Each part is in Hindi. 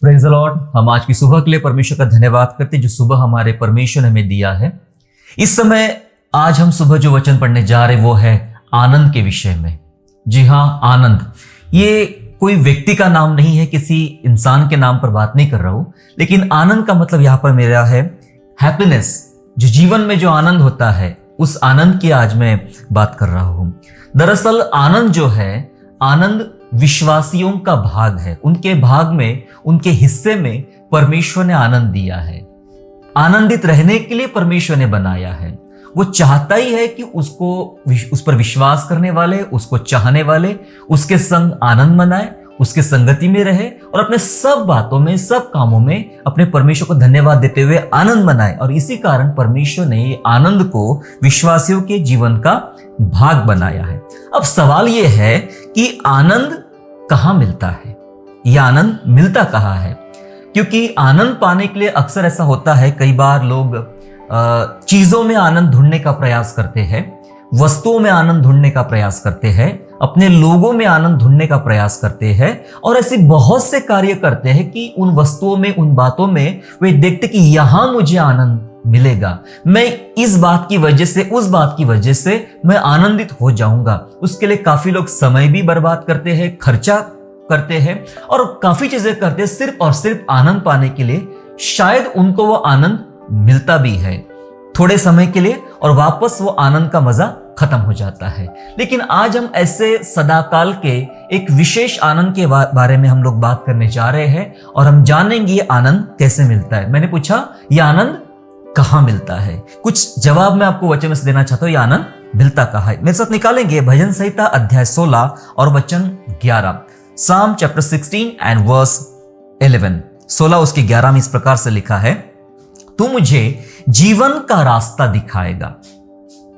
Praise the Lord. हम आज की सुबह के लिए परमेश्वर का धन्यवाद करते हैं जो सुबह हमारे परमेश्वर ने हमें दिया है। इस समय आज हम सुबह जो वचन पढ़ने जा रहे वो है आनंद के विषय में। जी हाँ, आनंद ये कोई व्यक्ति का नाम नहीं है, किसी इंसान के नाम पर बात नहीं कर रहा हूं, लेकिन आनंद का मतलब यहां पर मेरा है हैप्पीनेस। जो जीवन में जो आनंद होता है उस आनंद की आज मैं बात कर रहा हूं। दरअसल आनंद जो है, आनंद विश्वासियों का भाग है। उनके भाग में, उनके हिस्से में परमेश्वर ने आनंद दिया है। आनंदित रहने के लिए परमेश्वर ने बनाया है। वो चाहता ही है कि उस पर विश्वास करने वाले, उसको चाहने वाले उसके संग आनंद मनाए, उसके संगति में रहे और अपने सब बातों में, सब कामों में अपने परमेश्वर को धन्यवाद देते हुए आनंद मनाए। और इसी कारण परमेश्वर ने ये आनंद को विश्वासियों के जीवन का भाग बनाया है। अब सवाल ये है कि आनंद कहाँ मिलता है? यह आनंद मिलता कहाँ है? क्योंकि आनंद पाने के लिए अक्सर ऐसा होता है, कई बार लोग चीजों में आनंद ढूंढने का प्रयास करते हैं, वस्तुओं में आनंद ढूंढने का प्रयास करते हैं, अपने लोगों में आनंद ढूंढने का प्रयास करते हैं और ऐसे बहुत से कार्य करते हैं कि उन वस्तुओं में, उन बातों में वे देखते कि यहां मुझे आनंद मिलेगा, मैं इस बात की वजह से, उस बात की वजह से मैं आनंदित हो जाऊंगा। उसके लिए काफी लोग समय भी बर्बाद करते हैं, खर्चा करते हैं और काफी चीजें करते हैं सिर्फ और सिर्फ आनंद पाने के लिए। शायद उनको वो आनंद मिलता भी है थोड़े समय के लिए और वापस वो आनंद का मजा खत्म हो जाता है। लेकिन आज हम ऐसे सदाकाल के एक विशेष आनंद के बारे में हम लोग बात करने जा रहे हैं और हम जानेंगे ये आनंद कैसे मिलता है। मैंने पूछा ये आनंद कहां मिलता है? कुछ जवाब मैं आपको वचन में से देना चाहता हूं। ये आनंद मिलता कहां है? मेरे साथ निकालेंगे भजन संहिता अध्याय 16 और वचन 11। साम चैप्टर 16 एंड वर्स 11। 16 उसके 11 में इस प्रकार से लिखा है, तू मुझे जीवन का रास्ता दिखाएगा,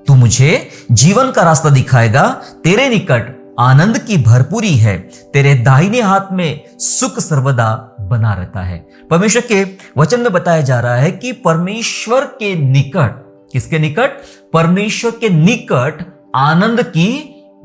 तू मुझे जीवन का रास्ता दिखाएगा, तेरे निकट आनंद की भरपूरी है, तेरे दाहिने हाथ में सुख सर्वदा बना रहता है। परमेश्वर के वचन में बताया जा रहा है कि परमेश्वर के निकट, किसके निकट? परमेश्वर के निकट आनंद की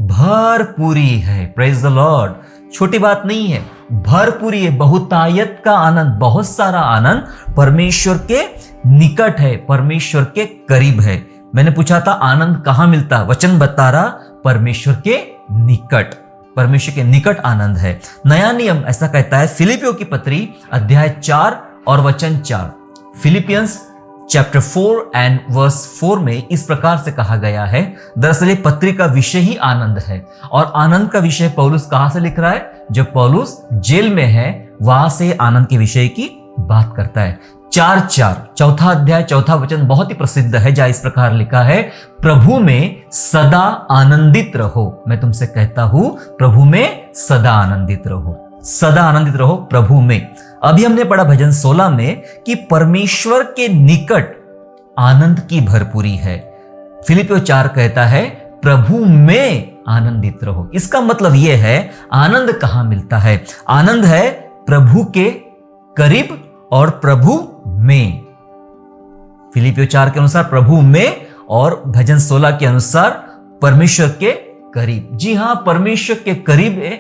भरपूरी है। Praise the Lord. छोटी बात नहीं है, भरपूरी है, बहुतायत का आनंद, बहुत सारा आनंद परमेश्वर के निकट है, परमेश्वर के करीब है। मैंने पूछा था आनंद कहां मिलता? वचन बता रहा परमेश्वर के निकट, परमेश्वर के निकट आनंद है। नया नियम ऐसा कहता है, फिलिपियों की पत्री अध्याय 4 और वचन 4। फिलिपियंस चैप्टर 4 एंड वर्स 4 में इस प्रकार से कहा गया है। दरअसल ये पत्री का विषय ही आनंद है और आनंद का विषय पौलुस कहां से लिख रहा है? जब पौलुस जेल में है वहां से आनंद के विषय की बात करता है। 4:4 चौथा अध्याय चौथा वचन बहुत ही प्रसिद्ध है, जहां इस प्रकार लिखा है, प्रभु में सदा आनंदित रहो। मैं तुमसे कहता हूं प्रभु में सदा आनंदित रहो, सदा आनंदित रहो प्रभु में। अभी हमने पढ़ा भजन 16 में कि परमेश्वर के निकट आनंद की भरपूरी है। फिलिपियों 4 कहता है प्रभु में आनंदित रहो। इसका मतलब यह है आनंद कहां मिलता है? आनंद है प्रभु के करीब और प्रभु में। फिलिपियों 4 के अनुसार प्रभु में और भजन 16 के अनुसार परमेश्वर के करीब। जी हां, परमेश्वर के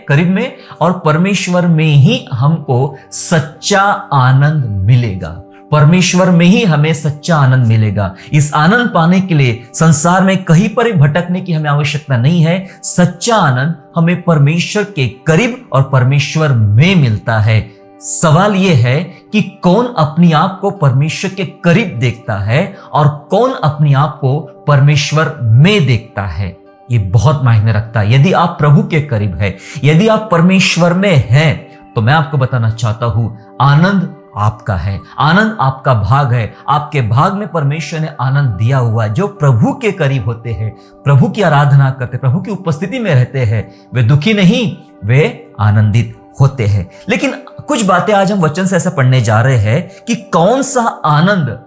करीब में और परमेश्वर में ही हमको सच्चा आनंद मिलेगा। परमेश्वर में ही हमें सच्चा आनंद मिलेगा। इस आनंद पाने के लिए संसार में कहीं पर भी भटकने की हमें आवश्यकता नहीं है। सच्चा आनंद हमें परमेश्वर के करीब और परमेश्वर में मिलता है। सवाल यह है कि कौन अपने आप को परमेश्वर के करीब देखता है और कौन अपने आप को परमेश्वर में देखता है। ये बहुत मायने रखता है। यदि आप प्रभु के करीब है, यदि आप परमेश्वर में हैं, तो मैं आपको बताना चाहता हूं आनंद आपका है, आनंद आपका भाग है। आपके भाग में परमेश्वर ने आनंद दिया हुआ है। जो प्रभु के करीब होते हैं, प्रभु की आराधना करते, प्रभु की उपस्थिति में रहते हैं, वे दुखी नहीं, वे आनंदित होते हैं। लेकिन कुछ बातें आज हम वचन से ऐसा पढ़ने जा रहे हैं कि कौन सा आनंद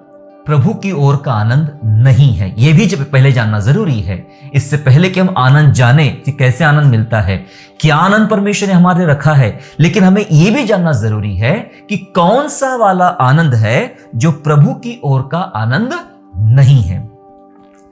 प्रभु की ओर का आनंद नहीं है, यह भी जब पहले जानना जरूरी है। इससे पहले कि हम आनंद जाने कि कैसे आनंद मिलता है, क्या आनंद परमेश्वर ने हमारे रखा है, लेकिन हमें यह भी जानना जरूरी है कि कौन सा वाला आनंद है जो प्रभु की ओर का आनंद नहीं है।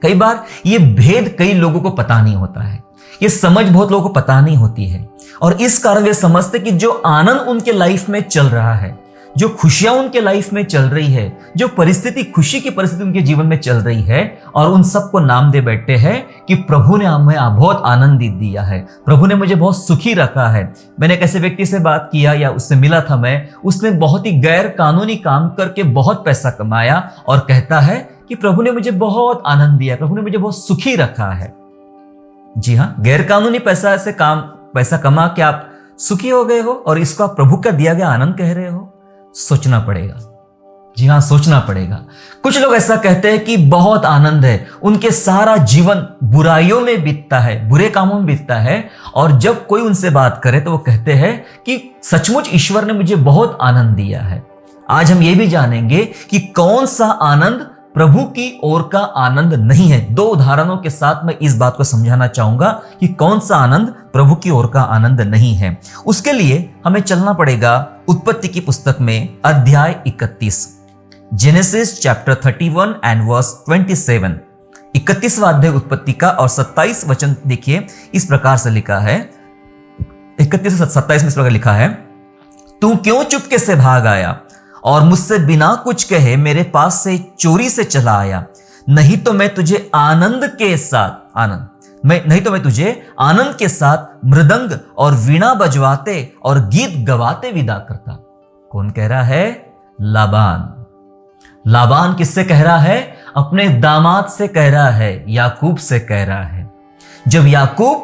कई बार यह भेद कई लोगों को पता नहीं होता है, ये समझ बहुत लोगों को पता नहीं होती है और इस कारण वे समझते कि जो आनंद उनके लाइफ में चल रहा है, जो खुशियां उनके लाइफ में चल रही है, जो परिस्थिति, खुशी की परिस्थिति उनके जीवन में चल रही है, और उन सबको नाम दे बैठते हैं कि प्रभु ने हमें बहुत आनंद दिया है, प्रभु ने मुझे बहुत सुखी रखा है। मैंने एक ऐसे व्यक्ति से बात किया या उससे मिला था मैं, उसने बहुत ही गैर कानूनी काम करके बहुत पैसा कमाया और कहता है कि प्रभु ने मुझे बहुत आनंद दिया, प्रभु ने मुझे बहुत सुखी रखा है। जी हाँ, गैर कानूनी पैसा कमा के आप सुखी हो गए हो और इसको आप प्रभु का दिया गया आनंद कह रहे हो? सोचना पड़ेगा। जी हाँ, सोचना पड़ेगा। कुछ लोग ऐसा कहते हैं कि बहुत आनंद है, उनके सारा जीवन बुराइयों में बीतता है, बुरे कामों में बीतता है, और जब कोई उनसे बात करे तो वो कहते हैं कि सचमुच ईश्वर ने मुझे बहुत आनंद दिया है। आज हम ये भी जानेंगे कि कौन सा आनंद प्रभु की ओर का आनंद नहीं है। 2 उदाहरणों के साथ मैं इस बात को समझाना चाहूंगा कि कौन सा आनंद प्रभु की ओर का आनंद नहीं है। उसके लिए हमें चलना पड़ेगा उत्पत्ति की पुस्तक में अध्याय 31, जेनेसिस चैप्टर 31 एंड वर्स 27। 31वां अध्याय उत्पत्ति का और 27 वचन देखिए, इस प्रकार से लिखा है। 31 से 27 में इस प्रकार लिखा है, तू क्यों चुपके से भाग आया और मुझसे बिना कुछ कहे मेरे पास से चोरी से चला आया? नहीं तो मैं तुझे आनंद के साथ मृदंग और वीणा बजवाते और गीत गवाते विदा करता। कौन कह रहा है? लाबान किससे कह रहा है? अपने दामाद से कह रहा है, याकूब से कह रहा है। जब याकूब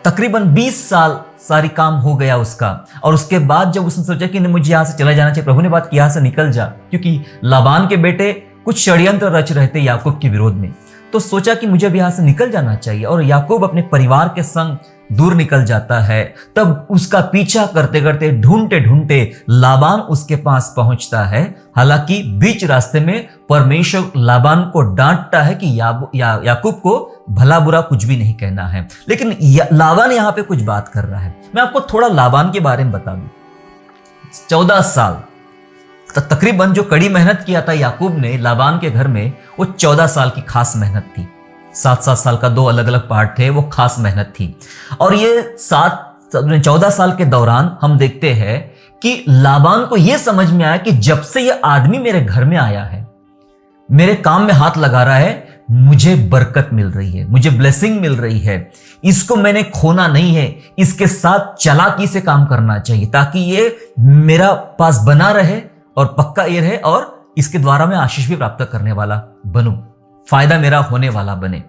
तकरीबन 20 साल सारी काम हो गया उसका, और उसके बाद जब उसने सोचा कि मुझे यहां से चला जाना चाहिए, प्रभु ने बात की यहां से निकल जा, क्योंकि लाबान के बेटे कुछ षड्यंत्र रच रहे थे याकूब के विरोध में, तो सोचा कि मुझे अब यहां से निकल जाना चाहिए, और याकूब अपने परिवार के संग दूर निकल जाता है। तब उसका पीछा करते करते ढूंढते ढूंढते लाबान उसके पास पहुंचता है। हालांकि बीच रास्ते में परमेश्वर लाबान को डांटता है कि याकूब को भला बुरा कुछ भी नहीं कहना है, लेकिन लाबान यहां पे कुछ बात कर रहा है। मैं आपको थोड़ा लाबान के बारे में बता दूं। 14 साल तकरीबन जो कड़ी मेहनत किया था याकूब ने लाबान के घर में, वो 14 साल की खास मेहनत थी। 7-7 साल का 2 अलग अलग पार्ट थे, वो खास मेहनत थी। और ये 14 साल के दौरान हम देखते हैं कि लाबान को यह समझ में आया कि जब से ये आदमी मेरे घर में आया है, मेरे काम में हाथ लगा रहा है, मुझे बरकत मिल रही है, मुझे ब्लेसिंग मिल रही है। इसको मैंने खोना नहीं है, इसके साथ चालाकी से काम करना चाहिए ताकि ये मेरा पास बना रहे और पक्का ये रहे, और इसके द्वारा मैं आशीष भी प्राप्त करने वाला बनूं, फायदा मेरा होने वाला बने।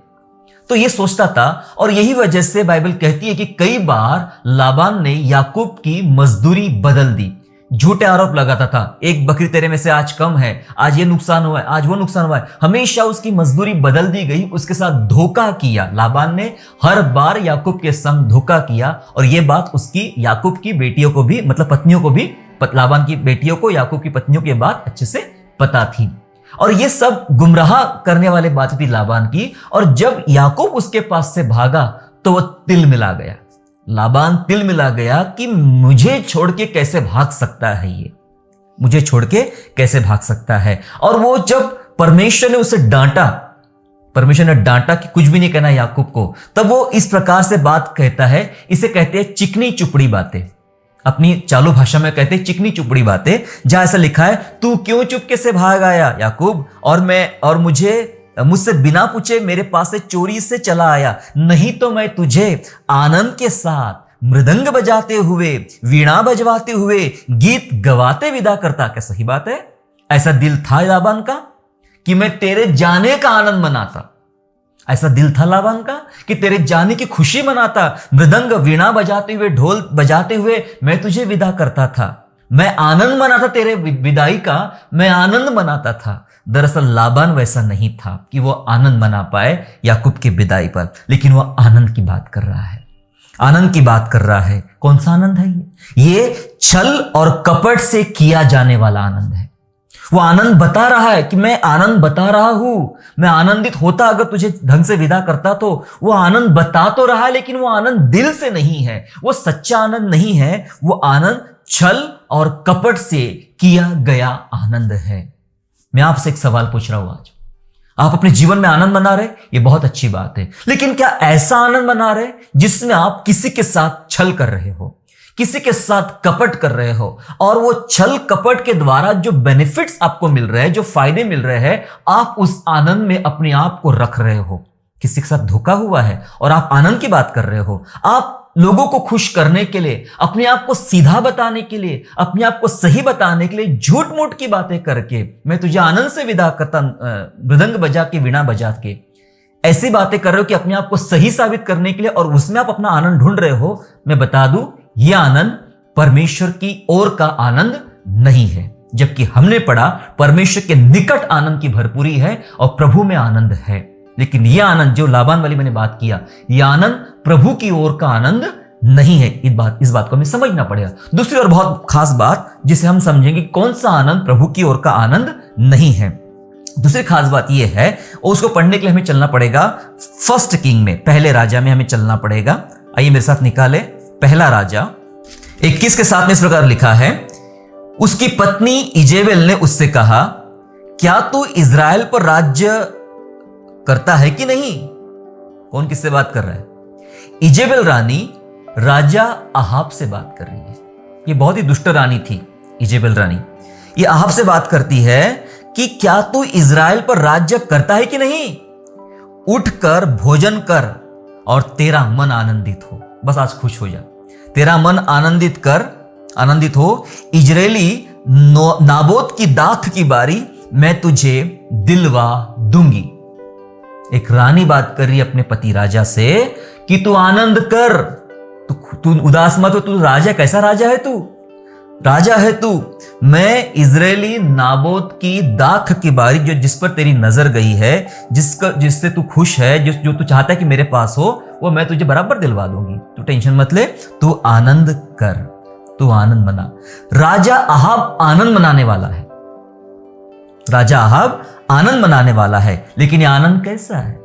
तो ये सोचता था, और यही वजह से बाइबल कहती है कि कई बार लाबान ने याकूब की मजदूरी बदल दी। झूठे आरोप लगाता था, एक बकरी तेरे में से आज कम है, आज ये नुकसान हुआ है, आज वो नुकसान हुआ है। हमेशा उसकी मजदूरी बदल दी गई, उसके साथ धोखा किया। लाबान ने हर बार याकूब के संग धोखा किया, और ये बात उसकी याकूब की बेटियों को भी, मतलब पत्नियों को भी, लाबान की बेटियों को याकूब की पत्नियों की बात अच्छे से पता थी। और ये सब गुमराह करने वाली बात थी लाबान की। और जब याकूब उसके पास से भागा तो वो तिल मिला गया। लाबान तिल मिला गया कि मुझे छोड़ के कैसे भाग सकता है, ये मुझे छोड़ के कैसे भाग सकता है। और वो जब परमेश्वर ने उसे डांटा, परमेश्वर ने डांटा कि कुछ भी नहीं कहना याकूब को, तब वो इस प्रकार से बात कहता है। इसे कहते हैं चिकनी चुपड़ी बातें, अपनी चालू भाषा में कहते हैं चिकनी चुपड़ी बातें, जहां ऐसा लिखा है, तू क्यों चुपके से भाग आया याकूब, और मुझसे बिना पूछे मेरे पास से चोरी से चला आया? नहीं तो मैं तुझे आनंद के साथ मृदंग बजाते हुए, वीणा बजवाते हुए, गीत गवाते विदा करता। क्या सही बात है? ऐसा दिल था लाबान का कि मैं तेरे जाने का आनंद मनाता। ऐसा दिल था लाबान का कि तेरे जाने की खुशी मनाता। मृदंग वीणा बजाते हुए, ढोल बजाते हुए मैं तुझे विदा करता था। मैं आनंद मनाता तेरे विदाई का, मैं आनंद मनाता था। दरअसल लाबान वैसा नहीं था कि वो आनंद मना पाए याकूब की विदाई पर, लेकिन वो आनंद की बात कर रहा है। आनंद की बात कर रहा है। कौन सा आनंद है ये? छल और कपट से किया जाने वाला आनंद है। वो आनंद बता रहा है कि मैं आनंद बता रहा हूं, मैं आनंदित होता अगर तुझे ढंग से विदा करता तो। वो आनंद बता तो रहा है, लेकिन वो आनंद दिल से नहीं है, वो सच्चा आनंद नहीं है। वो आनंद छल और कपट से किया गया आनंद है। मैं आपसे एक सवाल पूछ रहा हूं आज, आप अपने जीवन में आनंद मना रहे, ये बहुत अच्छी बात है, लेकिन क्या ऐसा आनंद मना रहे जिसमें आप किसी के साथ छल कर रहे हो, किसी के साथ कपट कर रहे हो और वो छल कपट के द्वारा जो बेनिफिट्स आपको मिल रहे हैं, जो फायदे मिल रहे हैं, आप उस आनंद में अपने आप को रख रहे हो। किसी के साथ धोखा हुआ है और आप आनंद की बात कर रहे हो। आप लोगों को खुश करने के लिए, अपने आप को सीधा बताने के लिए, अपने आप को सही बताने के लिए झूठ मूठ की बातें करके, मैं तुझे आनंद से विदा करता, मृदंग बजा के, वीणा बजा के, ऐसी बातें कर रहे हो कि अपने आप को सही साबित करने के लिए, और उसमें आप अपना आनंद ढूंढ रहे हो। मैं बता दूं, यह आनंद परमेश्वर की ओर का आनंद नहीं है। जबकि हमने पढ़ा परमेश्वर के निकट आनंद की भरपूरी है और प्रभु में आनंद है। लेकिन यह आनंद जो लाबान वाली मैंने बात किया, यह आनंद प्रभु की ओर का आनंद नहीं है। इस बात को हमें समझना पड़ेगा। दूसरी और बहुत खास बात जिसे हम समझेंगे कौन सा आनंद प्रभु की ओर का आनंद नहीं है। दूसरी खास बात यह है, उसको पढ़ने के लिए हमें चलना पड़ेगा फर्स्ट किंग में, पहले राजा में हमें चलना पड़ेगा। आइए मेरे साथ निकाले पहला राजा 21 के 7 में इस प्रकार लिखा है, उसकी पत्नी इजेबेल ने उससे कहा, क्या तू इज़राइल पर राज्य करता है कि नहीं? कौन किससे बात कर रहा है? इजेबेल रानी राजा अहाब से बात कर रही है। ये बहुत ही दुष्ट रानी थी इजेबेल रानी। ये अहाब से बात करती है कि क्या तू इज़राइल पर राज्य करता है कि नहीं? उठकर भोजन कर और तेरा मन आनंदित हो। बस आज खुश हो जा, तेरा मन आनंदित हो। इजरायली नाबोत की दाख की बारी मैं तुझे दिलवा दूंगी। एक रानी बात कर रही है अपने पति राजा से कि तू आनंद कर, तू उदास मत हो, तू राजा, कैसा राजा है तू? राजा है तू। मैं इजरायली नाबोत की दाख की बारी, जिस पर तेरी नजर गई है, जिससे तू खुश है, जो तू चाहता है कि मेरे पास हो, वो मैं तुझे बराबर दिलवा दूंगी। तू टेंशन मत ले, तू आनंद कर, तू आनंद मना। राजा अहाब आनंद मनाने वाला है, राजा अहाब आनंद मनाने वाला है। लेकिन यह आनंद कैसा है?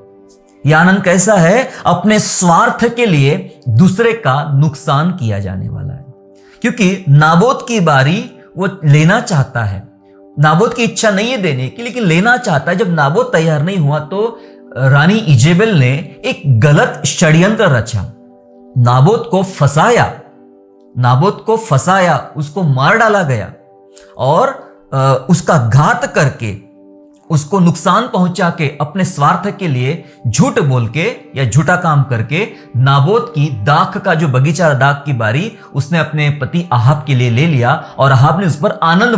यह आनंद कैसा है? अपने स्वार्थ के लिए दूसरे का नुकसान किया जाने वाला है। क्योंकि नाबोत की बारी वो लेना चाहता है, नाबोत की इच्छा नहीं है देने की, लेकिन लेना चाहता है। जब नाबोत तैयार नहीं हुआ तो रानी इजेबेल ने एक गलत षड्यंत्र रचा, नाबोत को फंसाया, उसको मार डाला गया और उसका घात करके, उसको नुकसान पहुंचा के, अपने स्वार्थ के लिए झूठ बोल के या झूठा काम करके नाबोत की दाख का जो बगीचा, दाख की बारी उसने अपने पति अहाब के लिए ले लिया और अहाब ने उस पर आनंद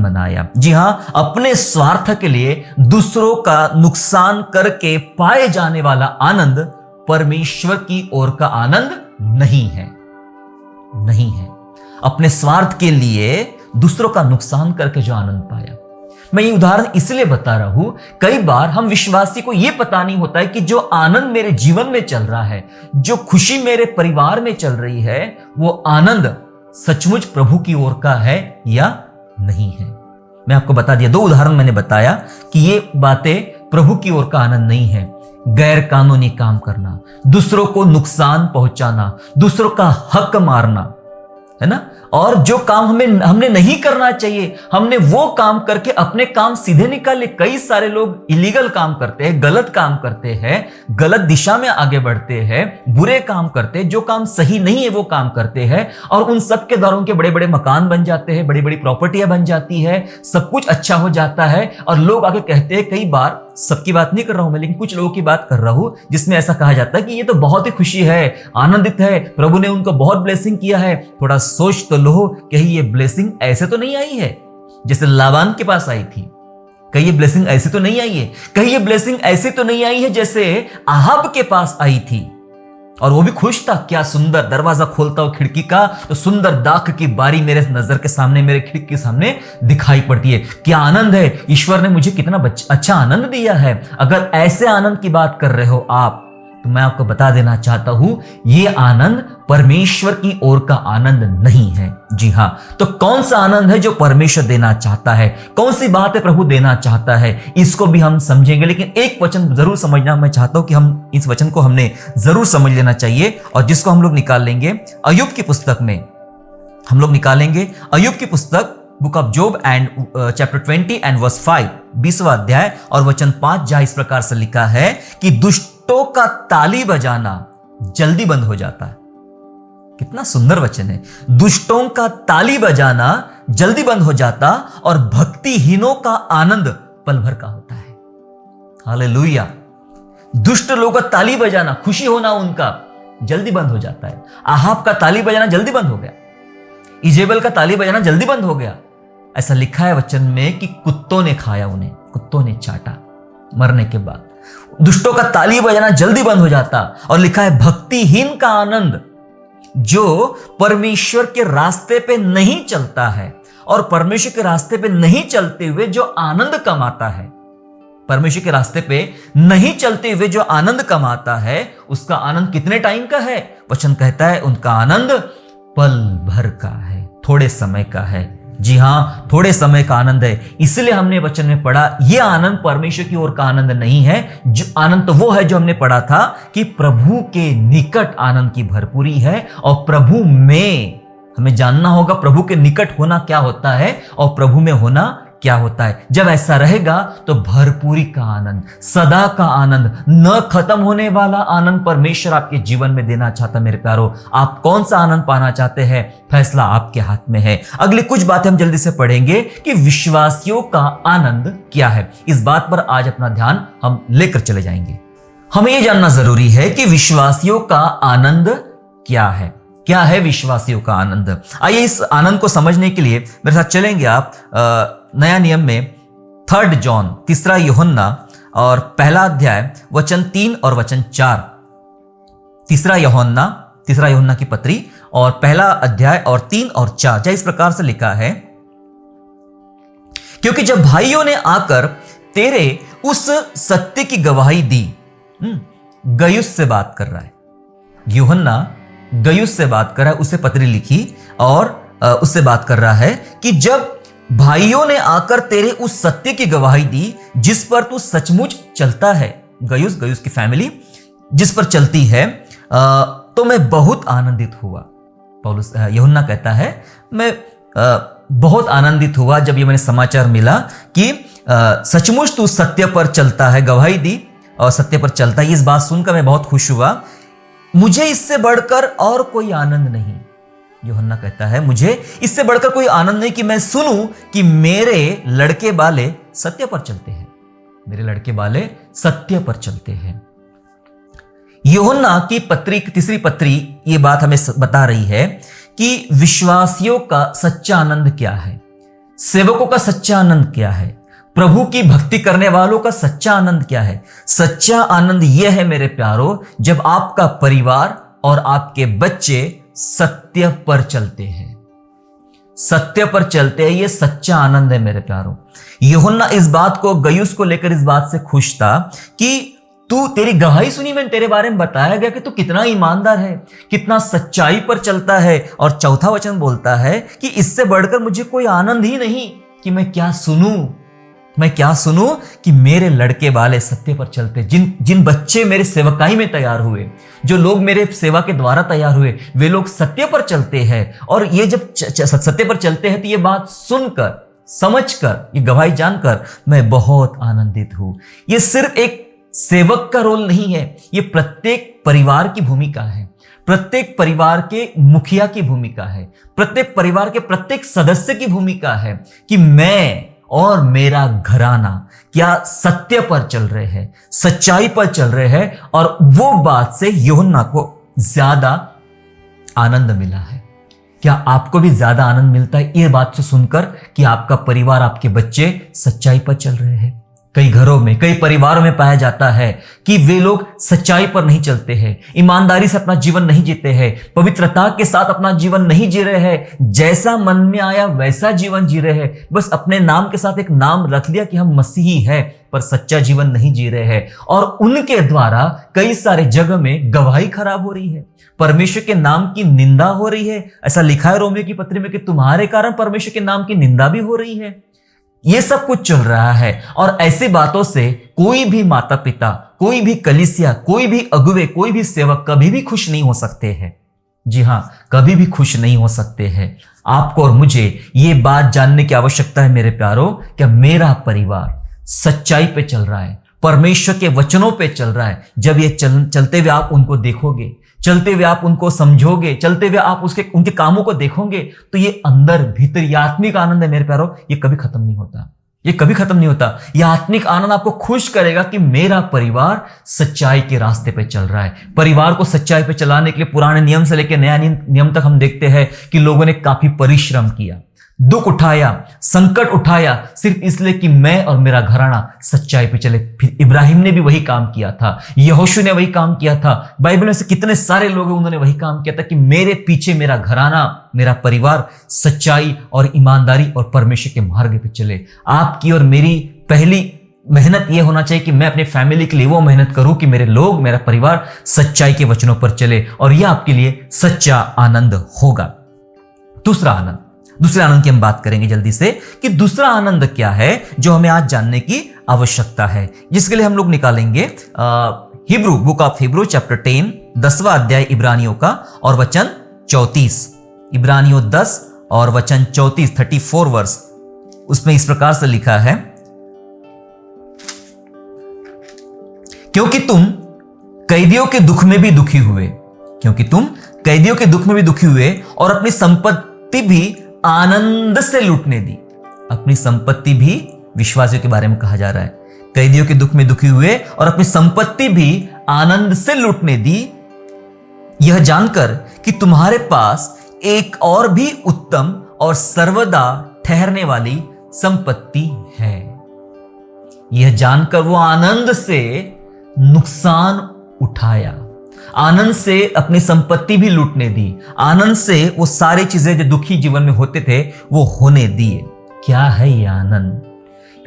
मनाया। जी हां, अपने स्वार्थ के लिए दूसरों का नुकसान करके पाए जाने वाला आनंद परमेश्वर की ओर का आनंद नहीं है। अपने स्वार्थ के लिए दूसरों का नुकसान करके जो आनंद पाया। मैं ये उदाहरण इसलिए बता रहा हूं, कई बार हम विश्वासी को यह पता नहीं होता है कि जो आनंद मेरे जीवन में चल रहा है, जो खुशी मेरे परिवार में चल रही है, वो आनंद सचमुच प्रभु की ओर का है या नहीं है। मैं आपको बता दिया, 2 उदाहरण मैंने बताया कि ये बातें प्रभु की ओर का आनंद नहीं है। गैर कानूनी काम करना, दूसरों को नुकसान पहुंचाना, दूसरों का हक मारना, है ना, और जो काम हमने नहीं करना चाहिए, हमने वो काम करके अपने काम सीधे निकाले। कई सारे लोग इलीगल काम करते हैं, गलत काम करते हैं, गलत दिशा में आगे बढ़ते हैं, बुरे काम करते हैं, जो काम सही नहीं है वो काम करते हैं, और उन सब के द्वारा उनके बड़े बड़े मकान बन जाते हैं, बड़ी बड़ी प्रॉपर्टियां बन जाती है, सब कुछ अच्छा हो जाता है। और लोग आगे कहते हैं, कई बार, सबकी बात नहीं कर रहा हूं मैं, लेकिन कुछ लोगों की बात कर रहा हूं, जिसमें ऐसा कहा जाता है कि ये तो बहुत ही खुशी है, आनंदित है, प्रभु ने उनको बहुत ब्लेसिंग किया है। थोड़ा सोच तो लो, कहीं ये ब्लेसिंग ऐसे तो नहीं आई है जैसे लाबान के पास आई थी? कहीं ये ब्लेसिंग ऐसे तो नहीं आई है? कहीं ये ब्लेसिंग ऐसे तो नहीं आई है जैसे अहाब के पास आई थी? और वो भी खुश था। क्या सुंदर, दरवाजा खोलता हो खिड़की का तो सुंदर दाख की बारी मेरे नजर के सामने, मेरे खिड़की के सामने दिखाई पड़ती है। क्या आनंद है, ईश्वर ने मुझे कितना अच्छा आनंद दिया है। अगर ऐसे आनंद की बात कर रहे हो आप, तो मैं आपको बता देना चाहता हूं, यह आनंद परमेश्वर की ओर का आनंद नहीं है। जी हां, तो कौन सा आनंद है जो परमेश्वर देना चाहता है? कौन सी बात है प्रभु देना चाहता है? इसको भी हम समझेंगे, लेकिन एक वचन जरूर समझना मैं चाहता हूं कि हम इस वचन को हमने जरूर समझ लेना चाहिए, और जिसको हम लोग निकाल लेंगे अय्यूब की पुस्तक में। हम लोग निकालेंगे अय्यूब की पुस्तक, book of Job and chapter 20 and verse 5, 20वां अध्याय और वचन 5, जहां इस प्रकार से लिखा है कि दुष्टों का ताली बजाना जल्दी बंद हो जाता है। कितना सुंदर वचन है। दुष्टों का ताली बजाना जल्दी बंद हो जाता और भक्तिहीनों का आनंद पल भर का होता है। हालेलुया। दुष्ट लोगों का ताली बजाना, खुशी होना उनका जल्दी बंद हो जाता है। आहाब का ताली बजाना जल्दी बंद हो गया, इजेबेल का ताली बजाना जल्दी बंद हो गया। ऐसा लिखा है वचन में कि कुत्तों ने खाया उन्हें, कुत्तों ने चाटा मरने के बाद। दुष्टों का ताली बजाना जल्दी बंद हो जाता। और लिखा है भक्तिहीन का आनंद, जो परमेश्वर के रास्ते पे नहीं चलता है और परमेश्वर के रास्ते पे नहीं चलते हुए जो आनंद कमाता है, परमेश्वर के रास्ते पे नहीं चलते हुए जो आनंद कमाता है, उसका आनंद कितने टाइम का है? वचन कहता है उनका आनंद पल भर का है, थोड़े समय का है। जी हां, थोड़े समय का आनंद है। इसलिए हमने वचन में पढ़ा, यह आनंद परमेश्वर की ओर का आनंद नहीं है। जो आनंद तो वो है जो हमने पढ़ा था कि प्रभु के निकट आनंद की भरपूरी है। और प्रभु में हमें जानना होगा प्रभु के निकट होना क्या होता है और प्रभु में होना क्या होता है। जब ऐसा रहेगा तो भरपूरी का आनंद, सदा का आनंद, न खत्म होने वाला आनंद परमेश्वर आपके जीवन में देना चाहता। मेरे प्यारो, आप कौन सा आनंद पाना चाहते हैं? फैसला आपके हाथ में है। अगली कुछ बातें हम जल्दी से पढ़ेंगे कि विश्वासियों का आनंद क्या है। इस बात पर आज अपना ध्यान हम लेकर चले जाएंगे। हमें यह जानना जरूरी है कि विश्वासियों का आनंद क्या है। क्या है विश्वासियों का आनंद? आइए इस आनंद को समझने के लिए मेरे साथ चलेंगे आप नया नियम में 3 जॉन, 3 यूहन्ना और 1 अध्याय वचन 3 और वचन 4। 3 यूहन्ना की पत्री और 1 अध्याय और 3 और 4 जय इस प्रकार से लिखा है, क्योंकि जब भाइयों ने आकर तेरे उस सत्य की गवाही दी। गयुस से बात कर रहा है यूहन्ना, गयुस से बात कर रहा है, उसे पत्री लिखी और उससे बात कर रहा है कि जब भाइयों ने आकर तेरे उस सत्य की गवाही दी जिस पर तू सचमुच चलता है, गयुस की फैमिली जिस पर चलती है, तो मैं बहुत आनंदित हुआ। पौलुस यूहन्ना कहता है, मैं बहुत आनंदित हुआ जब ये मैंने समाचार मिला कि सचमुच तू सत्य पर चलता है, गवाही दी और सत्य पर चलता है। इस बात सुनकर मैं बहुत खुश हुआ। मुझे इससे बढ़कर और कोई आनंद नहीं, यूहन्ना कहता है, मुझे इससे बढ़कर कोई आनंद नहीं कि मैं सुनूं कि मेरे लड़के वाले सत्य पर चलते हैं, मेरे लड़के वाले सत्य पर चलते हैं। यूहन्ना की पत्री, तीसरी पत्री, ये बात हमें बता रही है कि विश्वासियों का सच्चा आनंद क्या है, सेवकों का सच्चा आनंद क्या है, प्रभु की भक्ति करने वालों का सच्चा आनंद क्या है। सच्चा आनंद यह है मेरे प्यारो, जब आपका परिवार और आपके बच्चे सत्य पर चलते हैं, सत्य पर चलते हैं। यह सच्चा आनंद है मेरे प्यारो। यूहन्ना इस बात को, गयुस को लेकर इस बात से खुश था कि तू, तेरी गवाही सुनी मैंने, तेरे बारे में बताया गया कि तू कितना ईमानदार है, कितना सच्चाई पर चलता है। और चौथा वचन बोलता है कि इससे बढ़कर मुझे कोई आनंद ही नहीं कि मैं क्या सुनूं कि मेरे लड़के वाले सत्य पर चलते। जिन बच्चे मेरे सेवकाई में तैयार हुए, जो लोग मेरे सेवा के द्वारा तैयार हुए, वे लोग सत्य पर चलते हैं। और ये जब सत्य पर चलते हैं तो ये बात सुनकर, समझकर, ये गवाही जानकर मैं बहुत आनंदित हूं। ये सिर्फ एक सेवक का रोल नहीं है, ये प्रत्येक परिवार की भूमिका है, प्रत्येक परिवार के मुखिया की भूमिका है, प्रत्येक परिवार के प्रत्येक सदस्य की भूमिका है कि मैं और मेरा घराना क्या सत्य पर चल रहे हैं, सच्चाई पर चल रहे हैं। और वो बात से यूहन्ना को ज्यादा आनंद मिला है। क्या आपको भी ज्यादा आनंद मिलता है ये बात से सुनकर कि आपका परिवार, आपके बच्चे सच्चाई पर चल रहे हैं? कई घरों में, कई परिवारों में पाया जाता है कि वे लोग सच्चाई पर नहीं चलते हैं, ईमानदारी से अपना जीवन नहीं जीते हैं, पवित्रता के साथ अपना जीवन नहीं जी रहे हैं, जैसा मन में आया वैसा जीवन जी रहे हैं। बस अपने नाम के साथ एक नाम रख लिया कि हम मसीही हैं, पर सच्चा जीवन नहीं जी रहे हैं। और उनके द्वारा कई सारे जगह में गवाही खराब हो रही है, परमेश्वर के नाम की निंदा हो रही है। ऐसा लिखा है रोमियो की पत्री में कि तुम्हारे कारण परमेश्वर के नाम की निंदा भी हो रही है। ये सब कुछ चल रहा है। और ऐसी बातों से कोई भी माता पिता, कोई भी कलीसिया, कोई भी अगुवे, कोई भी सेवक कभी भी खुश नहीं हो सकते हैं। जी हां, कभी भी खुश नहीं हो सकते हैं। आपको और मुझे ये बात जानने की आवश्यकता है मेरे प्यारो, क्या मेरा परिवार सच्चाई पे चल रहा है, परमेश्वर के वचनों पे चल रहा है। जब ये चलते हुए आप उनको देखोगे, चलते हुए आप उनको समझोगे, चलते हुए आप उनके कामों को देखोगे, तो ये अंदर भीतर ये आत्मिक आनंद है मेरे प्यारो, ये कभी खत्म नहीं होता, ये कभी खत्म नहीं होता। यह आत्मिक आनंद आपको खुश करेगा कि मेरा परिवार सच्चाई के रास्ते पे चल रहा है। परिवार को सच्चाई पे चलाने के लिए पुराने नियम से लेकर नया नियम तक हम देखते हैं कि लोगों ने काफी परिश्रम किया, दुख उठाया, संकट उठाया, सिर्फ इसलिए कि मैं और मेरा घराना सच्चाई पे चले। फिर इब्राहिम ने भी वही काम किया था, यहोशू ने वही काम किया था, बाइबल में से कितने सारे लोग हैं उन्होंने वही काम किया था कि मेरे पीछे मेरा घराना, मेरा परिवार सच्चाई और ईमानदारी और परमेश्वर के मार्ग पे चले। आपकी और मेरी पहली मेहनत यह होना चाहिए कि मैं अपने फैमिली के लिए वो मेहनत करूं कि मेरे लोग, मेरा परिवार सच्चाई के वचनों पर चले, और यह आपके लिए सच्चा आनंद होगा। दूसरे आनंद की हम बात करेंगे जल्दी से कि दूसरा आनंद क्या है जो हमें आज जानने की आवश्यकता है, जिसके लिए हम लोग निकालेंगे Hebrew, book of Hebrew chapter 10, 10वां अध्याय इब्रानियों का और वचन 34। इब्रानियों 10 और वचन 34, 34 वर्स, उसमें इस प्रकार से लिखा है, क्योंकि तुम कैदियों के दुख में भी दुखी हुए, क्योंकि तुम कैदियों के दुख में भी दुखी हुए और अपनी संपत्ति भी आनंद से लूटने दी। अपनी संपत्ति भी, विश्वासियों के बारे में कहा जा रहा है, कैदियों के दुख में दुखी हुए और अपनी संपत्ति भी आनंद से लूटने दी, यह जानकर कि तुम्हारे पास एक और भी उत्तम और सर्वदा ठहरने वाली संपत्ति है। यह जानकर वो आनंद से नुकसान उठाया, आनंद से अपनी संपत्ति भी लूटने दी, आनंद से वो सारी चीजें जो दुखी जीवन में होते थे वो होने दिए। क्या है ये आनंद?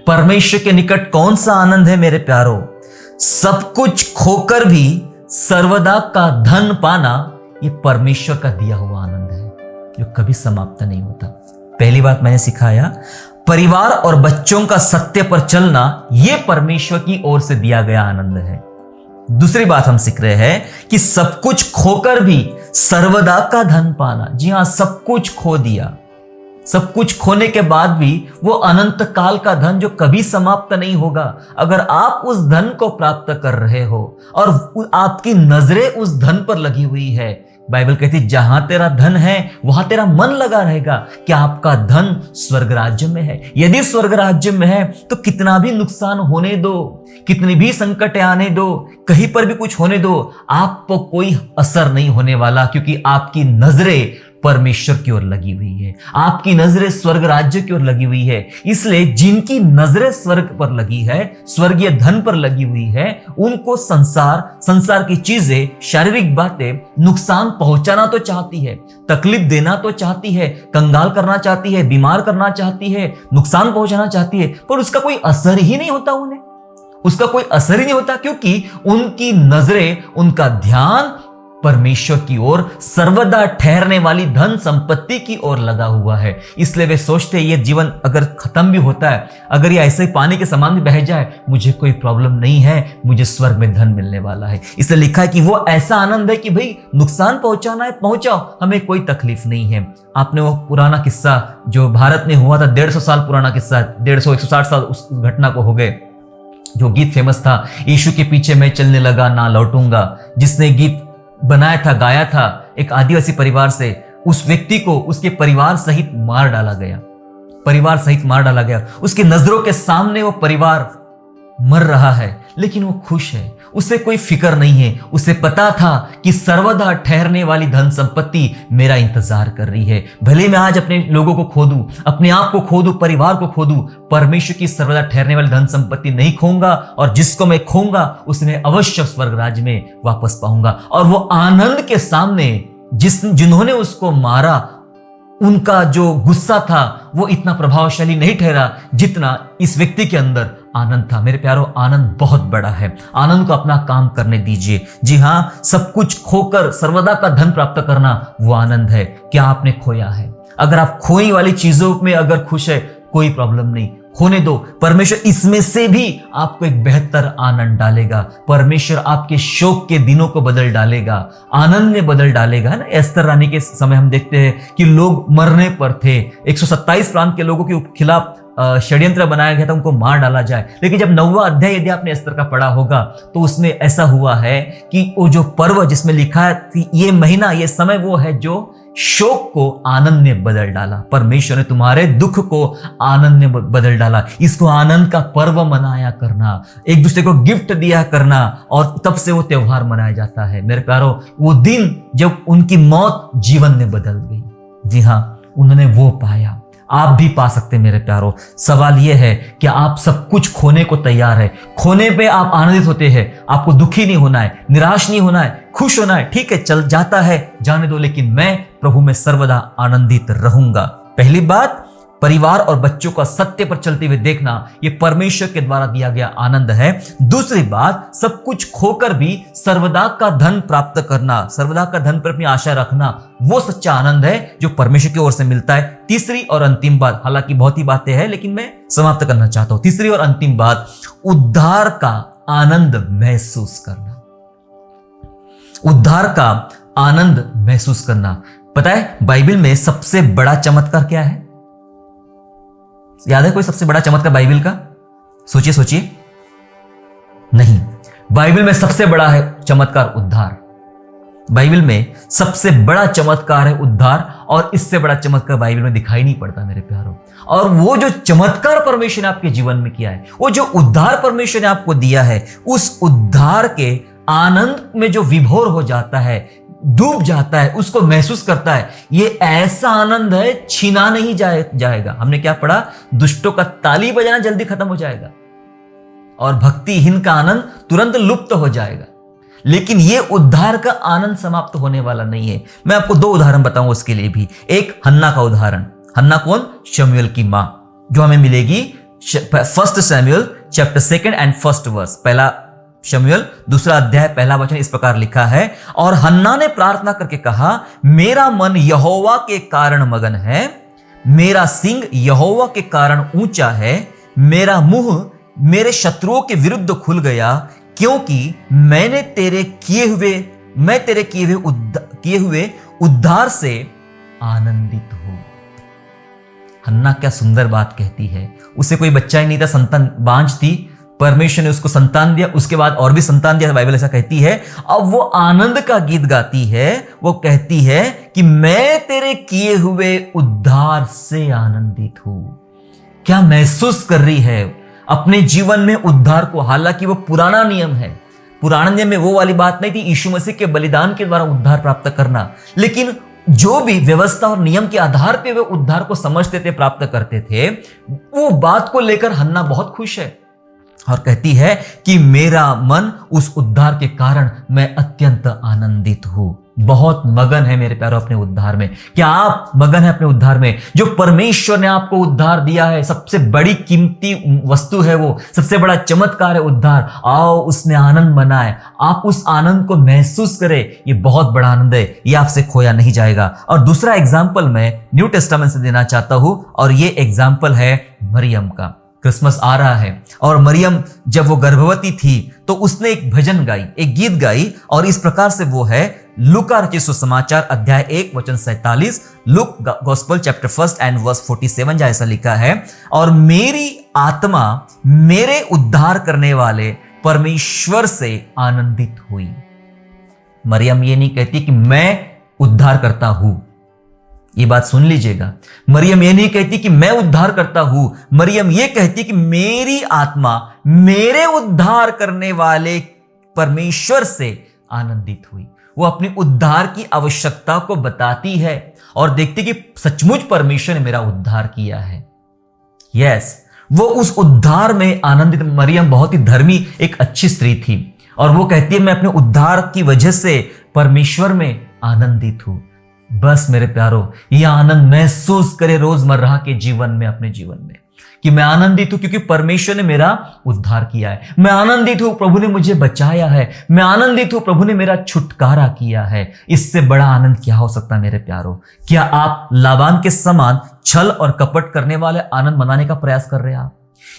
परमेश्वर के निकट कौन सा आनंद है मेरे प्यारो? सब कुछ खोकर भी सर्वदा का धन पाना, ये परमेश्वर का दिया हुआ आनंद है जो कभी समाप्त नहीं होता। पहली बात मैंने सिखाया, परिवार और बच्चों का सत्य पर चलना, यह परमेश्वर की ओर से दिया गया आनंद है। दूसरी बात हम सीख रहे हैं कि सब कुछ खोकर भी सर्वदा का धन पाना। जी हां, सब कुछ खो दिया, सब कुछ खोने के बाद भी वो अनंत काल का धन जो कभी समाप्त नहीं होगा। अगर आप उस धन को प्राप्त कर रहे हो और आपकी नजरें उस धन पर लगी हुई है, बाइबल कहती है जहां तेरा धन है वहां तेरा मन लगा रहेगा। क्या आपका धन स्वर्ग राज्य में है? यदि स्वर्ग राज्य में है तो कितना भी नुकसान होने दो, कितनी भी संकट आने दो, कहीं पर भी कुछ होने दो, आपको कोई असर नहीं होने वाला, क्योंकि आपकी नजरें परमेश्वर की ओर लगी हुई है, आपकी नजरें स्वर्ग राज्य की ओर लगी हुई है। इसलिए जिनकी नजरें स्वर्ग पर लगी है, स्वर्गीय धन पर लगी हुई है, उनको संसार की चीजें, शारीरिक बातें नुकसान पहुंचाना तो चाहती है, तकलीफ देना तो चाहती है, कंगाल करना चाहती है, बीमार करना चाहती है, नुकसान पहुंचाना चाहती है, पर उसका कोई असर ही नहीं होता, उन्हें उसका कोई असर ही नहीं होता, क्योंकि उनकी नजरें, उनका ध्यान परमेश्वर की ओर, सर्वदा ठहरने वाली धन संपत्ति की ओर लगा हुआ है। इसलिए वे सोचते हैं ये जीवन अगर खत्म भी होता है, अगर ये ऐसे ही पानी के समान भी बह जाए, मुझे कोई प्रॉब्लम नहीं है, मुझे स्वर्ग में धन मिलने वाला है। इसलिए लिखा है कि वो ऐसा आनंद है कि भाई नुकसान पहुंचाना है पहुंचाओ, हमें कोई तकलीफ नहीं है। आपने वो पुराना किस्सा जो भारत में हुआ था, 150 साल पुराना किस्सा, 150-160 साल उस घटना को हो गए, जो गीत फेमस था, यीशु के पीछे मैं चलने लगा ना लौटूंगा, जिसने गीत बनाया था, गाया था, एक आदिवासी परिवार से, उस व्यक्ति को उसके परिवार सहित मार डाला गया, परिवार सहित मार डाला गया। उसकी नजरों के सामने वो परिवार मर रहा है, लेकिन वो खुश है, उसे कोई फिक्र नहीं है। उसे पता था कि सर्वदा ठहरने वाली धन संपत्ति मेरा इंतजार कर रही है। भले मैं आज अपने लोगों को खो दूं, अपने आप को खो दूं, परिवार को खो दूं, परमेश्वर की सर्वदा ठहरने वाली धन संपत्ति नहीं खोऊंगा, और जिसको मैं खोऊंगा उसे मैं अवश्य स्वर्ग राज्य में वापस पाऊंगा। और वो आनंद के सामने जिन्होंने उसको मारा, उनका जो गुस्सा था वो इतना प्रभावशाली नहीं ठहरा जितना इस व्यक्ति के अंदर आनंद था। मेरे प्यारो, आनंद बहुत बड़ा है, आनंद को अपना काम करने दीजिए। जी हां, सब कुछ खोकर सर्वदा का धन प्राप्त करना वो आनंद है। क्या आपने खोया है? अगर आप खोई वाली चीजों में अगर खुश है, कोई प्रॉब्लम नहीं, खोने दो। परमेश्वर इसमें से भी आपको एक बेहतर आनंद डालेगा। परमेश्वर आपके शोक के दिनों को बदल डालेगा, आनंद में बदल डालेगा। है ना, एस्तर रानी के समय हम देखते हैं कि लोग मरने पर थे, 127 प्रांत के लोगों के खिलाफ षड्यंत्र बनाया गया था उनको मार डाला जाए। लेकिन जब 9वां अध्याय यदि आपने एस्तर का पढ़ा होगा तो उसमें ऐसा हुआ है कि वो जो पर्व जिसमें लिखा है ये महीना, ये समय वो है जो शोक को आनंद में बदल डाला। परमेश्वर ने तुम्हारे दुख को आनंद में बदल डाला। इसको आनंद का पर्व मनाया करना, एक दूसरे को गिफ्ट दिया करना, और तब से वो त्योहार मनाया जाता है। मेरे प्यारो, वो दिन जब उनकी मौत जीवन में बदल गई, जी हाँ, उन्होंने वो पाया। आप भी पा सकते हैं मेरे प्यारो। सवाल यह है कि आप सब कुछ खोने को तैयार है, खोने पे आप आनंदित होते हैं। आपको दुखी नहीं होना है, निराश नहीं होना है, खुश होना है। ठीक है, चल जाता है, जाने दो, लेकिन मैं प्रभु में सर्वदा आनंदित रहूंगा। पहली बात, परिवार और बच्चों का सत्य पर चलते हुए देखना, यह परमेश्वर के द्वारा दिया गया आनंद है। दूसरी बात, सब कुछ खोकर भी सर्वदा का धन प्राप्त करना, सर्वदा का धन पर अपनी आशा रखना, वो सच्चा आनंद है जो परमेश्वर की ओर से मिलता है। तीसरी और अंतिम बात, हालांकि बहुत ही बातें हैं लेकिन मैं समाप्त करना चाहता हूं। तीसरी और अंतिम बात, उद्धार का आनंद महसूस करना। उद्धार का आनंद महसूस करना। पता है बाइबल में सबसे बड़ा चमत्कार क्या है? याद है कोई सबसे बड़ा चमत्कार बाइबल का? सोचिए सोचिए। नहीं, बाइबल में सबसे बड़ा है चमत्कार उद्धार। बाइबल में सबसे बड़ा चमत्कार है उद्धार, और इससे बड़ा चमत्कार बाइबल में दिखाई नहीं पड़ता मेरे प्यारों। और वो जो चमत्कार परमेश्वर ने आपके जीवन में किया है, वो जो उद्धार परमेश्वर ने आपको दिया है, उस उद्धार के आनंद में जो विभोर हो जाता है, डूब जाता है, उसको महसूस करता है, ये ऐसा आनंद है छीना नहीं जाएगा। हमने क्या पढ़ा? दुष्टों का ताली बजाना जल्दी खत्म हो जाएगा और भक्तिहीन का आनंद तुरंत लुप्त हो जाएगा। लेकिन ये उद्धार का आनंद समाप्त होने वाला नहीं है। मैं आपको 2 उदाहरण बताऊंगा उसके लिए भी। एक हन्ना का उदाहरण। हन्ना कौन? शमूएल की मां, जो हमें मिलेगी 1 शमूएल चैप्टर 2 एंड 1 वर्स। पहला शमूएल 2 अध्याय 1 वचन इस प्रकार लिखा है, और हन्ना ने प्रार्थना करके कहा, मेरा मन यहोवा के कारण मगन है, मेरा सिंग यहोवा के कारण ऊंचा है, मेरा मुंह मेरे शत्रुओं के विरुद्ध खुल गया, क्योंकि मैं तेरे किए हुए उद्धार से आनंदित हूं। हन्ना क्या सुंदर बात कहती है। उसे कोई बच्चा ही नहीं था, संतान बांझ थी, परमेश्वर ने उसको संतान दिया, उसके बाद और भी संतान दिया, बाइबल ऐसा कहती है। अब वो आनंद का गीत गाती है, वो कहती है कि मैं तेरे किए हुए उद्धार से आनंदित हूं। क्या महसूस कर रही है अपने जीवन में उद्धार को? हालांकि वो पुराना नियम है, पुराने नियम में वो वाली बात नहीं थी यीशु मसीह के बलिदान के द्वारा उद्धार प्राप्त करना, लेकिन जो भी व्यवस्था और नियम के आधार पे वे उद्धार को समझते थे, प्राप्त करते थे, वो बात को लेकर हन्ना बहुत खुश है और कहती है कि मेरा मन उस उद्धार के कारण मैं अत्यंत आनंदित हूं। बहुत मगन है मेरे प्यारों अपने उद्धार में। क्या आप मगन है अपने उद्धार में? जो परमेश्वर ने आपको उद्धार दिया है, सबसे बड़ी कीमती वस्तु है वो, सबसे बड़ा चमत्कार है उद्धार। आओ उसमें आनंद मनाए, आप उस आनंद को महसूस करें। ये बहुत बड़ा आनंद है, ये आपसे खोया नहीं जाएगा। और दूसरा एग्जाम्पल मैं न्यू टेस्टामेंट से देना चाहता हूं, और ये एग्जाम्पल है मरियम का। क्रिसमस आ रहा है और मरियम जब वो गर्भवती थी तो उसने एक भजन गाई, एक गीत गाई, और इस प्रकार से वो है लूका रचित सुसमाचार अध्याय 1 वचन 47, Luke gospel chapter 1 and verse 47, जहां ऐसा लिखा है, और मेरी आत्मा मेरे उद्धार करने वाले परमेश्वर से आनंदित हुई। मरियम ये नहीं कहती कि मैं उद्धार करता हूं, ये बात सुन लीजिएगा। मरियम ये नहीं कहती कि मैं उद्धार करता हूं, मरियम ये कहती कि मेरी आत्मा मेरे उद्धार करने वाले परमेश्वर से आनंदित हुई। वो अपनी उद्धार की आवश्यकता को बताती है और देखती कि सचमुच परमेश्वर ने मेरा उद्धार किया है। यस, वो उस उद्धार में आनंदित। मरियम बहुत ही धर्मी, एक अच्छी स्त्री थी, और वो कहती है मैं अपने उद्धार की वजह से परमेश्वर में आनंदित हूं। बस मेरे प्यारो, यह आनंद महसूस करे रोजमर्रा के जीवन में, अपने जीवन में, कि मैं आनंदित हूं क्योंकि परमेश्वर ने मेरा उद्धार किया है। मैं आनंदित हूं, प्रभु ने मुझे बचाया है। मैं आनंदित हूं, प्रभु ने मेरा छुटकारा किया है। इससे बड़ा आनंद क्या हो सकता है मेरे प्यारो? क्या आप लाबान के समान छल और कपट करने वाले आनंद मनाने का प्रयास कर रहे हैं आप?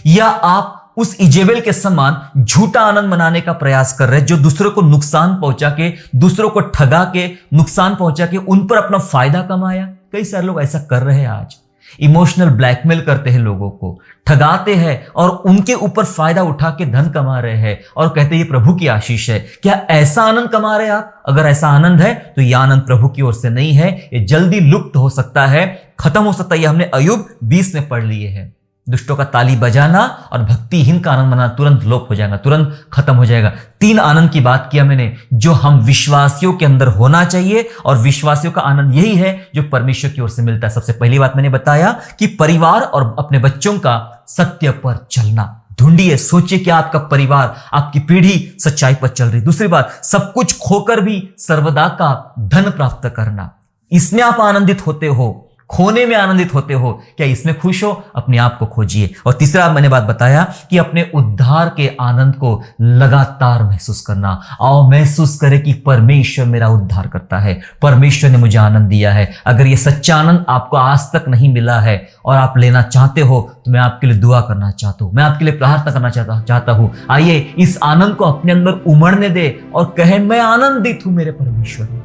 या आप उस इजेबेल के समान झूठा आनंद मनाने का प्रयास कर रहे हैं, जो दूसरों को नुकसान पहुंचा के, दूसरों को ठगा के, नुकसान पहुंचा के उन पर अपना फायदा कमाया? कई सारे लोग ऐसा कर रहे हैं आज। इमोशनल ब्लैकमेल करते हैं, लोगों को ठगाते हैं और उनके ऊपर फायदा उठा के धन कमा रहे हैं और कहते हैं ये प्रभु की आशीष है। क्या ऐसा आनंद कमा रहे हैं आप? अगर ऐसा आनंद है तो यह आनंद प्रभु की ओर से नहीं है, ये जल्दी लुप्त हो सकता है, खत्म हो सकता है। ये हमने अय्यूब 20 में पढ़ लिए हैं। दुष्टों का ताली बजाना और भक्तिहीन का आनंद मनाना तुरंत लोप हो जाएगा, तुरंत खत्म हो जाएगा। 3 आनंद की बात किया मैंने जो हम विश्वासियों के अंदर होना चाहिए, और विश्वासियों का आनंद यही है जो परमेश्वर की ओर से मिलता है। सबसे पहली बात मैंने बताया कि परिवार और अपने बच्चों का सत्य पर चलना। ढूंढिए, सोचिए कि आपका परिवार, आपकी पीढ़ी सच्चाई पर चल रही। दूसरी बात, सब कुछ खोकर भी सर्वदा का धन प्राप्त करना, इसमें आप आनंदित होते हो, खोने में आनंदित होते हो, क्या इसमें खुश हो? अपने आप को खोजिए। और तीसरा मैंने बात बताया कि अपने उद्धार के आनंद को लगातार महसूस करना। आओ महसूस करें कि परमेश्वर मेरा उद्धार करता है, परमेश्वर ने मुझे आनंद दिया है। अगर ये सच्चा आनंद आपको आज तक नहीं मिला है और आप लेना चाहते हो तो मैं आपके लिए दुआ करना चाहता हूं, मैं आपके लिए प्रार्थना करना चाहता हूं। आइए इस आनंद को अपने अंदर उमड़ने दे और कहें मैं आनंदित हूं मेरे परमेश्वर में।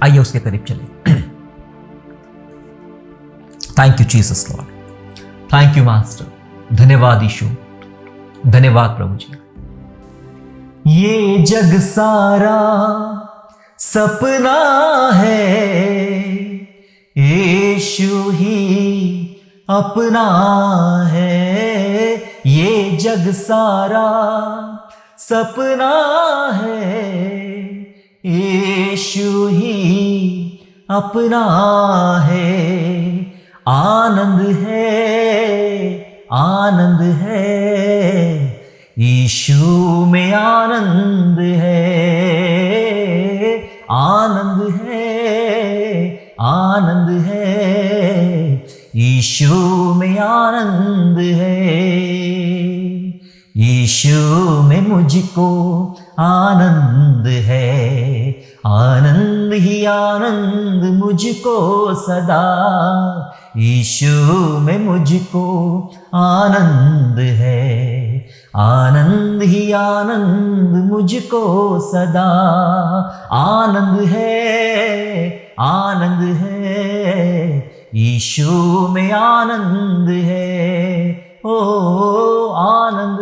आइए उसके करीब चले। Thank you Jesus Lord, thank you master, धन्यवाद यीशु, धन्यवाद प्रभु जी। ये जग सारा सपना है, यीशु ही अपना है। ये जग सारा सपना है, यीशु ही अपना है। आनंद है यीशु में, आनंद है, आनंद है यीशु में, आनंद है। यीशु में मुझको आनंद है, आनंद ही आनंद मुझको सदा। यीशु में मुझको आनंद है, आनंद ही आनंद मुझको सदा। आनंद है यीशु में, आनंद है। ओ आनंद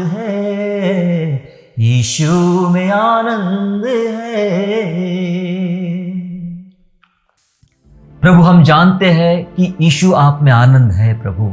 है यीशु में, आनंद है। प्रभु हम जानते हैं कि यीशु आप में आनंद है। प्रभु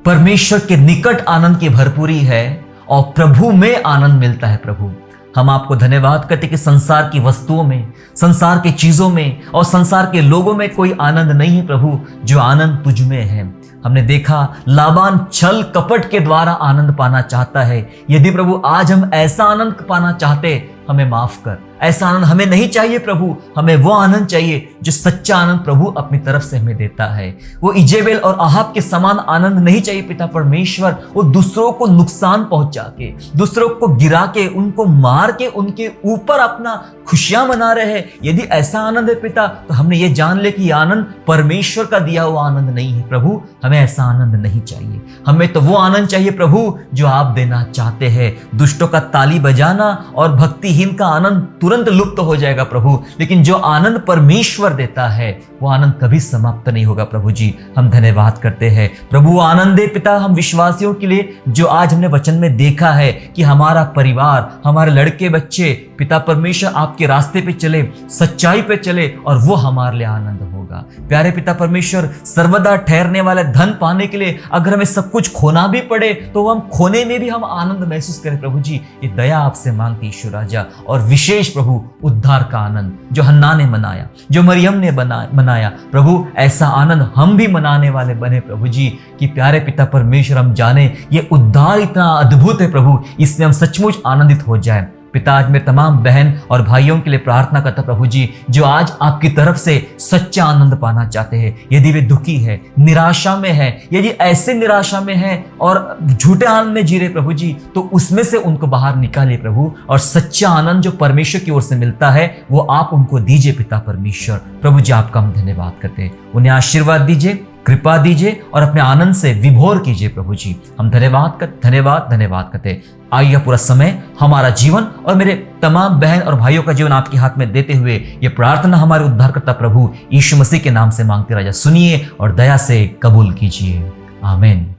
परमेश्वर के निकट आनंद की भरपूरी है और प्रभु में आनंद मिलता है। प्रभु हम आपको धन्यवाद करते कि संसार की वस्तुओं में, संसार की चीजों में और संसार के लोगों में कोई आनंद नहीं है प्रभु, जो आनंद तुझ में है। हमने देखा लाबान छल कपट के द्वारा आनंद पाना चाहता है। यदि प्रभु आज हम ऐसा आनंद पाना चाहते, हमें माफ कर। ऐसा आनंद हमें नहीं चाहिए प्रभु, हमें वो आनंद चाहिए जो सच्चा आनंद प्रभु अपनी तरफ से हमें देता है। वो इजेबेल और अहाब के समान आनंद नहीं चाहिए पिता परमेश्वर, वो दूसरों को नुकसान पहुंचा के, दूसरों को गिरा के, उनको मार के उनके ऊपर अपना खुशियां मना रहे हैं। यदि ऐसा आनंद है पिता, तो हमने ये जान ले कि ये आनंद परमेश्वर का दिया हुआ आनंद नहीं है। प्रभु हमें ऐसा आनंद नहीं चाहिए, हमें तो वो आनंद चाहिए प्रभु जो आप देना चाहते हैं। दुष्टों का ताली बजाना और भक्तिहीन का आनंद तुरंत लुप्त हो जाएगा प्रभु, लेकिन जो आनंद परमेश्वर देता है वो आनंद कभी समाप्त नहीं होगा। प्रभु जी हम धन्यवाद करते हैं प्रभु, आनंद दे पिता हम विश्वासियों के लिए, जो आज हमने वचन में देखा है कि हमारा परिवार, हमारे लड़के बच्चे पिता परमेश्वर आपके रास्ते पे चले, सच्चाई पे चले और वो हमारे लिए आनंद होगा। प्यारे पिता परमेश्वर, सर्वदा ठहरने वाले धन पाने के लिए अगर हमें सब कुछ खोना भी पड़े तो हम खोने में भी हम आनंद महसूस करें। प्रभु जी ये दया आपसे मांगती ईश्वर राजा, और विशेष प्रभु उद्धार का आनंद जो हन्ना ने मनाया, जो मरियम ने मनाया प्रभु, ऐसा आनंद हम भी मनाने वाले बने प्रभु जी। कि प्यारे पिता परमेश्वर हम जाने ये उद्धार इतना अद्भुत है प्रभु, इसमें हम सचमुच आनंदित हो जाए। पिता आज मैं तमाम बहन और भाइयों के लिए प्रार्थना करता प्रभु जी, जो आज आपकी तरफ से सच्चा आनंद पाना चाहते हैं। यदि वे दुखी है, निराशा में है, यदि ऐसे निराशा में है और झूठे आनंद में जी रहे प्रभु जी, तो उसमें से उनको बाहर निकालिए प्रभु, और सच्चा आनंद जो परमेश्वर की ओर से मिलता है वो आप उनको दीजिए पिता परमेश्वर। प्रभु जी आपका हम धन्यवाद करते हैं, उन्हें आशीर्वाद दीजिए, कृपा दीजिए और अपने आनंद से विभोर कीजिए प्रभु जी। हम धन्यवाद करते। आइए पूरा समय, हमारा जीवन और मेरे तमाम बहन और भाइयों का जीवन आपके हाथ में देते हुए ये प्रार्थना हमारे उद्धारकर्ता प्रभु यीशु मसीह के नाम से मांगते राजा, सुनिए और दया से कबूल कीजिए। आमीन।